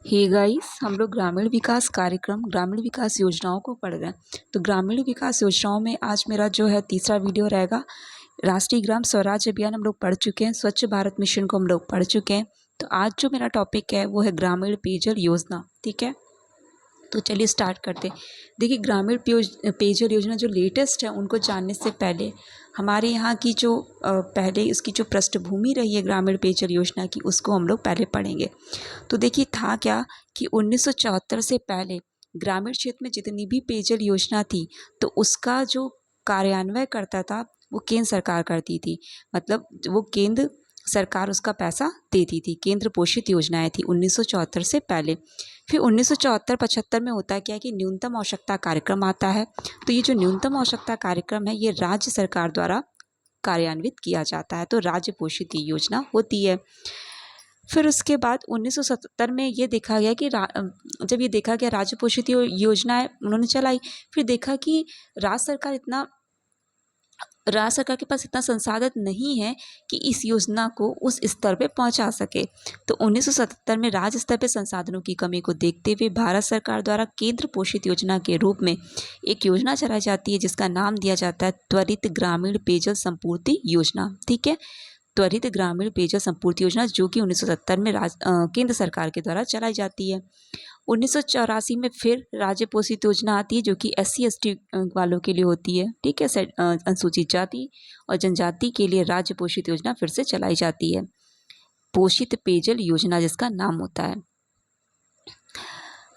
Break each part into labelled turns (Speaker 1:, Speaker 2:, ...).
Speaker 1: Hey guys, हम लोग ग्रामीण विकास कार्यक्रम ग्रामीण विकास योजनाओं को पढ़ रहे हैं। तो ग्रामीण विकास योजनाओं में आज मेरा जो है तीसरा वीडियो रहेगा। राष्ट्रीय ग्राम स्वराज अभियान हम लोग पढ़ चुके हैं, स्वच्छ भारत मिशन को हम लोग पढ़ चुके हैं। तो आज जो मेरा टॉपिक है वो है ग्रामीण पेयजल योजना। ठीक है, तो चलिए स्टार्ट करते हैं। देखिए, ग्रामीण पेयजल योजना जो लेटेस्ट है उनको जानने से पहले हमारे यहाँ की जो पहले इसकी जो पृष्ठभूमि रही है ग्रामीण पेयजल योजना की, उसको हम लोग पहले पढ़ेंगे। तो देखिए, था क्या कि 1974 से पहले ग्रामीण क्षेत्र में जितनी भी पेयजल योजना थी तो उसका जो कार्यान्वयन करता था वो केंद्र सरकार करती थी। मतलब वो केंद्र सरकार उसका पैसा देती थी। केंद्र पोषित योजनाएं थी 1974 से पहले। फिर 1974-75 में होता क्या है कि न्यूनतम आवश्यकता कार्यक्रम आता है। तो ये जो न्यूनतम आवश्यकता कार्यक्रम है ये राज्य सरकार द्वारा कार्यान्वित किया जाता है, तो राज्य पोषित ये योजना होती है। फिर उसके बाद 1977 में ये देखा गया कि जब ये देखा गया राज्य पोषित योजनाएं उन्होंने चलाई, फिर देखा कि राज्य सरकार के पास इतना संसाधन नहीं है कि इस योजना को उस स्तर पे पहुंचा सके। तो 1977 में राज्य स्तर पे संसाधनों की कमी को देखते हुए भारत सरकार द्वारा केंद्र पोषित योजना के रूप में एक योजना चलाई जाती है जिसका नाम दिया जाता है त्वरित ग्रामीण पेयजल संपूर्ति योजना। ठीक है, त्वरित ग्रामीण पेयजल संपूर्ति योजना जो कि 1970 में केंद्र सरकार के द्वारा चलाई जाती है। 1984 में फिर राज्य पोषित योजना आती है जो कि SC/ST वालों के लिए होती है। ठीक है, अनुसूचित जाति और जनजाति के लिए राज्य पोषित योजना फिर से चलाई जाती है, पोषित पेयजल योजना जिसका नाम होता है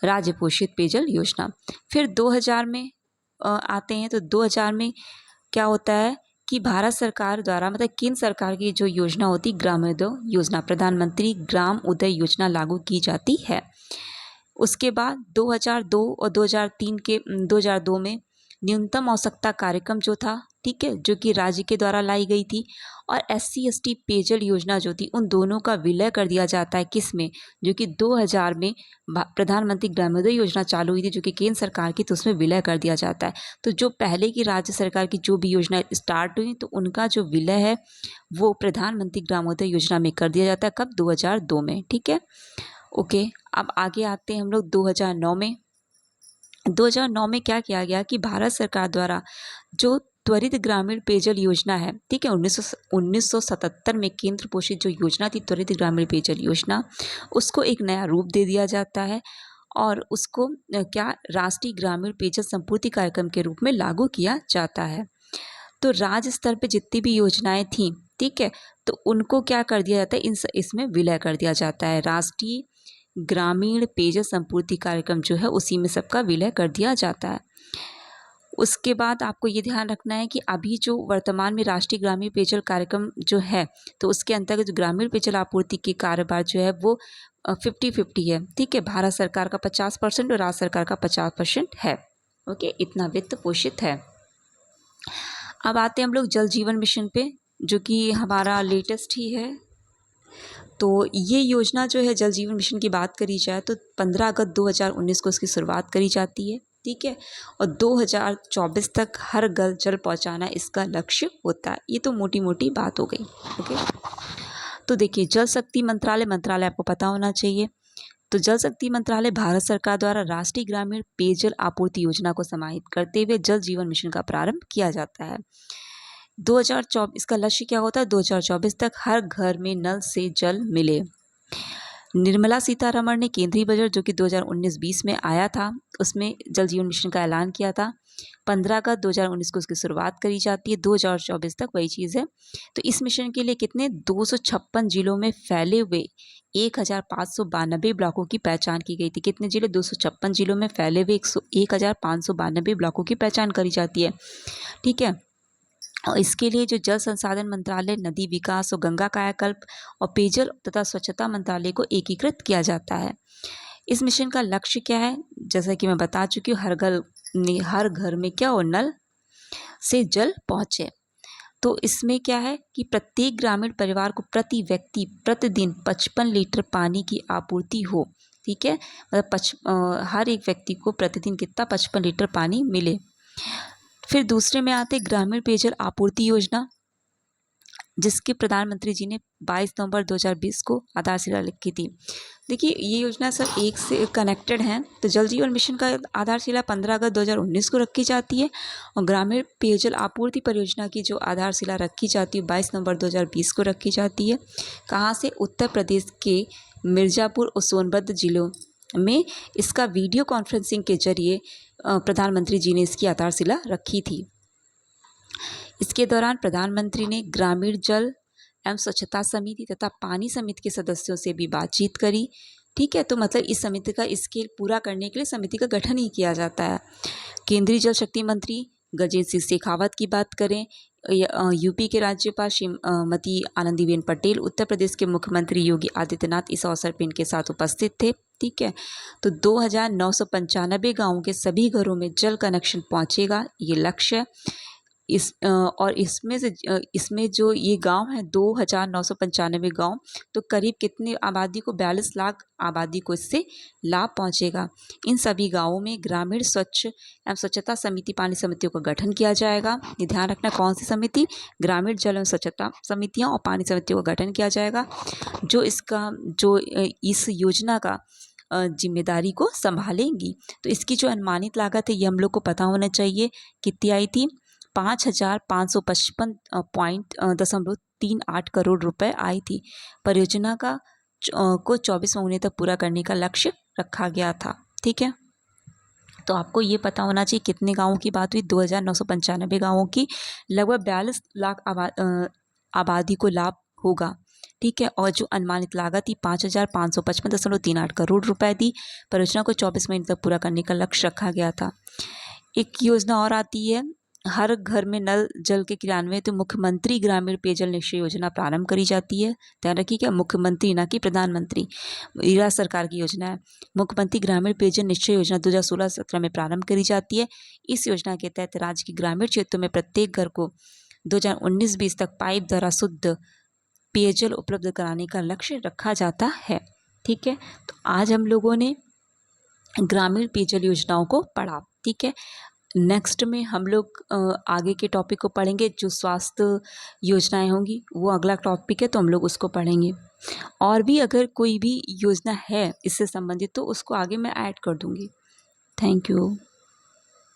Speaker 1: राज्य पोषित पेयजल योजना। फिर 2000 में आते हैं। तो 2000 में क्या होता है कि भारत सरकार द्वारा मतलब केंद्र सरकार की जो योजना होती ग्रामोदय योजना, प्रधानमंत्री ग्राम उदय योजना लागू की जाती है। उसके बाद 2002 और 2002 में न्यूनतम आवश्यकता कार्यक्रम जो था, ठीक है, जो कि राज्य के द्वारा लाई गई थी, और SC/ST पेयजल योजना जो थी उन दोनों का विलय कर दिया जाता है। किस में? जो कि 2000 में प्रधानमंत्री ग्रामोदय योजना चालू हुई थी जो कि केंद्र सरकार की, तो उसमें विलय कर दिया जाता है। तो जो पहले की राज्य सरकार की जो भी योजना स्टार्ट हुई तो उनका जो विलय है वो प्रधानमंत्री ग्रामोदय योजना में कर दिया जाता है। कब? 2002 में। ठीक है, ओके। अब आगे आते हैं हम लोग 2009 में। 2009 में क्या किया गया कि भारत सरकार द्वारा जो त्वरित ग्रामीण पेयजल योजना है, ठीक है, 1977 में केंद्र पोषित जो योजना थी त्वरित ग्रामीण पेयजल योजना, उसको एक नया रूप दे दिया जाता है और उसको क्या राष्ट्रीय ग्रामीण पेयजल संपूर्ति कार्यक्रम के रूप में लागू किया जाता है। तो राज्य स्तर पे जितनी भी योजनाएं थी, ठीक है, तो उनको क्या कर दिया जाता है, इसमें विलय कर दिया जाता है। राष्ट्रीय ग्रामीण पेयजल संपूर्ति कार्यक्रम जो है उसी में सबका विलय कर दिया जाता है। उसके बाद आपको ये ध्यान रखना है कि अभी जो वर्तमान में राष्ट्रीय ग्रामीण पेयजल कार्यक्रम जो है तो उसके अंतर्गत जो ग्रामीण पेयजल आपूर्ति की कार्यभार जो है वो 50-50 है। ठीक है, भारत सरकार का 50% और राज्य सरकार का 50% है। ओके, इतना वित्त पोषित है। अब आते हैं हम लोग जल जीवन मिशन पे जो कि हमारा लेटेस्ट ही है। तो ये योजना जो है जल जीवन मिशन की बात करी जाए तो 15 अगस्त 2019 को इसकी शुरुआत करी जाती है। ठीक है, और 2024 तक हर घर जल पहुंचाना इसका लक्ष्य होता है। ये तो मोटी मोटी बात हो गई। ओके, तो देखिए, जल शक्ति मंत्रालय आपको पता होना चाहिए। तो जल शक्ति मंत्रालय भारत सरकार द्वारा राष्ट्रीय ग्रामीण पेयजल आपूर्ति योजना को समाहित करते हुए जल जीवन मिशन का प्रारंभ किया जाता है। 2024 का लक्ष्य क्या होता है? 2024 तक हर घर में नल से जल मिले। निर्मला सीतारमण ने केंद्रीय बजट जो कि 2019-20 में आया था उसमें जल जीवन मिशन का ऐलान किया था। 15 अगस्त 2019 को उसकी शुरुआत करी जाती है। 2024 तक वही चीज़ है। तो इस मिशन के लिए कितने 256 जिलों में फैले हुए 1592 ब्लॉकों की पहचान की गई थी। कितने जिले? 256 जिलों में फैले हुए 1592 ब्लॉकों की पहचान करी जाती है। ठीक है, और इसके लिए जो जल संसाधन मंत्रालय, नदी विकास और गंगा कायाकल्प और पेयजल तथा स्वच्छता मंत्रालय को एकीकृत किया जाता है। इस मिशन का लक्ष्य क्या है? जैसा कि मैं बता चुकी हूँ, हर घर में क्या हो, नल से जल पहुँचे। तो इसमें क्या है कि प्रत्येक ग्रामीण परिवार को प्रति व्यक्ति प्रतिदिन 55 लीटर पानी की आपूर्ति हो। ठीक है, मतलब हर एक व्यक्ति को प्रतिदिन कितना? 55 लीटर पानी मिले। फिर दूसरे में आते ग्रामीण पेयजल आपूर्ति योजना। जिसकी प्रधानमंत्री जी ने 22 नवंबर 2020 को आधारशिला रखी थी। देखिए ये योजना सब एक से कनेक्टेड हैं। तो जल जीवन मिशन का आधारशिला 15 अगस्त 2019 को रखी जाती है और ग्रामीण पेयजल आपूर्ति परियोजना की जो आधारशिला रखी जाती है 22 नवंबर 2020 को रखी जाती है। कहाँ से? उत्तर प्रदेश के मिर्ज़ापुर और सोनभद्र जिलों में इसका वीडियो कॉन्फ्रेंसिंग के जरिए प्रधानमंत्री जी ने इसकी आधारशिला रखी थी। इसके दौरान प्रधानमंत्री ने ग्रामीण जल एवं स्वच्छता समिति तथा पानी समिति के सदस्यों से भी बातचीत करी। ठीक है, तो मतलब इस समिति का स्केल पूरा करने के लिए समिति का गठन ही किया जाता है। केंद्रीय जल शक्ति मंत्री गजेंद्र सिंह शेखावत की बात करें, यूपी के राज्यपाल श्रीमती आनंदीबेन पटेल, उत्तर प्रदेश के मुख्यमंत्री योगी आदित्यनाथ इस अवसर पर इनके साथ उपस्थित थे। ठीक है, तो 2995 गाँवों के सभी घरों में जल कनेक्शन पहुँचेगा, ये लक्ष्य है। और इसमें जो ये गांव हैं 2995 गांव, तो करीब कितनी आबादी को 42 लाख आबादी को इससे लाभ पहुंचेगा। इन सभी गांवों में ग्रामीण स्वच्छ एवं स्वच्छता समिति पानी समितियों का गठन किया जाएगा। ये ध्यान रखना, कौन सी समिति? ग्रामीण जल एवं स्वच्छता समितियाँ और पानी समितियों का गठन किया जाएगा, जो इस योजना का जिम्मेदारी को संभालेंगी। तो इसकी जो अनुमानित लागत है ये हम लोग को पता होना चाहिए, कितनी आई थी? 5,555.38 करोड़ रुपए आई थी। परियोजना को 24 महीने तक पूरा करने का लक्ष्य रखा गया था। ठीक है, तो आपको ये पता होना चाहिए कितने गाँवों की बात हुई? 2995 गाँवों की, लगभग 42 लाख आबादी को लाभ होगा। ठीक है, और जो अनुमानित लागत थी 5,555.38 करोड़ रुपए थी। परियोजना को 24 महीने तक पूरा करने का लक्ष्य रखा गया था। एक योजना और आती है, हर घर में नल जल के क्रियान्वयन, तो मुख्यमंत्री ग्रामीण पेयजल निश्चय योजना प्रारंभ करी जाती है। ध्यान रखिए, क्या? मुख्यमंत्री, ना कि प्रधानमंत्री। राज्य सरकार की योजना है। मुख्यमंत्री ग्रामीण पेयजल निश्चय योजना 2016-17 में प्रारंभ करी जाती है। इस योजना के तहत राज्य के ग्रामीण क्षेत्रों में प्रत्येक घर को 2019-20 तक पाइप द्वारा शुद्ध पेयजल उपलब्ध कराने का लक्ष्य रखा जाता है। ठीक है, तो आज हम लोगों ने ग्रामीण पेयजल योजनाओं को पढ़ा। ठीक है, नेक्स्ट में हम लोग आगे के टॉपिक को पढ़ेंगे, जो स्वास्थ्य योजनाएं होंगी वो अगला टॉपिक है, तो हम लोग उसको पढ़ेंगे। और भी अगर कोई भी योजना है इससे संबंधित तो उसको आगे मैं ऐड कर दूंगी। Thank you.